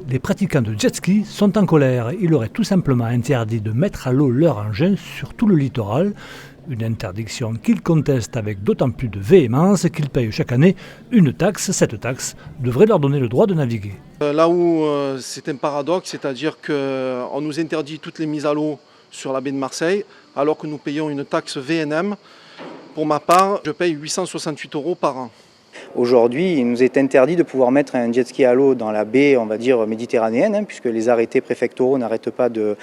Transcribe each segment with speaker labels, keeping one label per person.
Speaker 1: Les pratiquants de jet ski sont en colère. Il leur est tout simplement interdit de mettre à l'eau leur engin sur tout le littoral. Une interdiction qu'ils contestent avec d'autant plus de véhémence qu'ils payent chaque année une taxe. Cette taxe devrait leur donner le droit de naviguer.
Speaker 2: Là où c'est un paradoxe, c'est-à-dire qu'on nous interdit toutes les mises à l'eau sur la baie de Marseille, alors que nous payons une taxe VNM. Pour ma part, je paye 868 € par an.
Speaker 3: Aujourd'hui, il nous est interdit de pouvoir mettre un jet ski à l'eau dans la baie, on va dire, méditerranéenne, puisque les arrêtés préfectoraux n'arrêtent pas de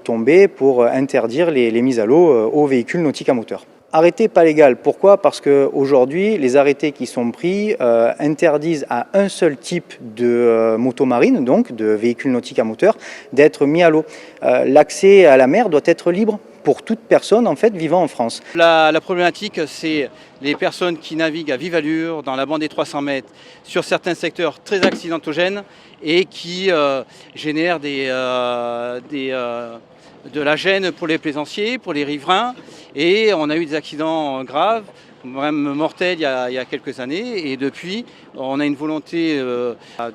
Speaker 3: tomber pour interdire les mises à l'eau aux véhicules nautiques à moteur. Arrêté pas légal, pourquoi? Parce qu'aujourd'hui, les arrêtés qui sont pris interdisent à un seul type de moto marine, donc de véhicules nautiques à moteur, d'être mis à l'eau. L'accès à la mer doit être libre pour toute personne en fait vivant en France.
Speaker 4: La problématique, c'est les personnes qui naviguent à vive allure dans la bande des 300 mètres sur certains secteurs très accidentogènes et qui génèrent de la gêne pour les plaisanciers, pour les riverains. Et on a eu des accidents graves, même mortels il y a quelques années. Et depuis, on a une volonté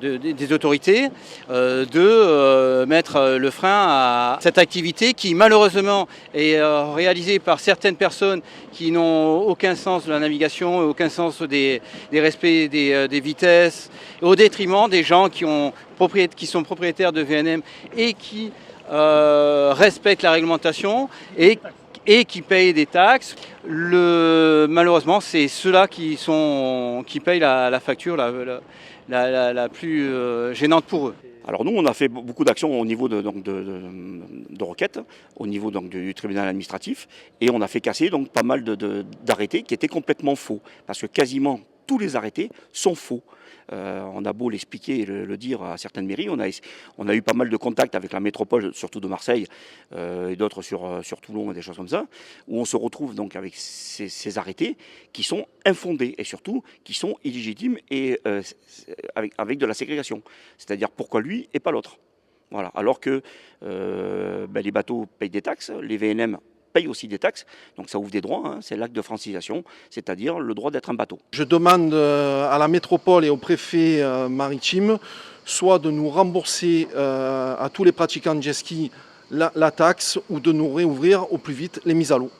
Speaker 4: des autorités de mettre le frein à cette activité qui malheureusement est réalisée par certaines personnes qui n'ont aucun sens de la navigation, aucun sens des respects des vitesses, au détriment des gens qui sont propriétaires de VNM et qui respectent la réglementation et qui payent des taxes. Malheureusement, c'est ceux-là qui payent la facture la plus gênante pour eux.
Speaker 5: Alors nous, on a fait beaucoup d'actions au niveau de requêtes, au niveau du tribunal administratif, et on a fait casser donc pas mal d'arrêtés qui étaient complètement faux, parce que quasiment tous les arrêtés sont faux. On a beau l'expliquer et le dire à certaines mairies, on a eu pas mal de contacts avec la métropole, surtout de Marseille, et d'autres sur Toulon et des choses comme ça, où on se retrouve donc avec ces arrêtés qui sont infondés et surtout qui sont illégitimes et avec de la ségrégation. C'est-à-dire pourquoi lui et pas l'autre. Voilà. Alors que les bateaux payent des taxes, les VNM payent aussi des taxes, donc ça ouvre des droits, hein, c'est l'acte de francisation, c'est-à-dire le droit d'être un bateau.
Speaker 2: Je demande à la métropole et au préfet maritime soit de nous rembourser à tous les pratiquants de jet ski la taxe ou de nous réouvrir au plus vite les mises à l'eau.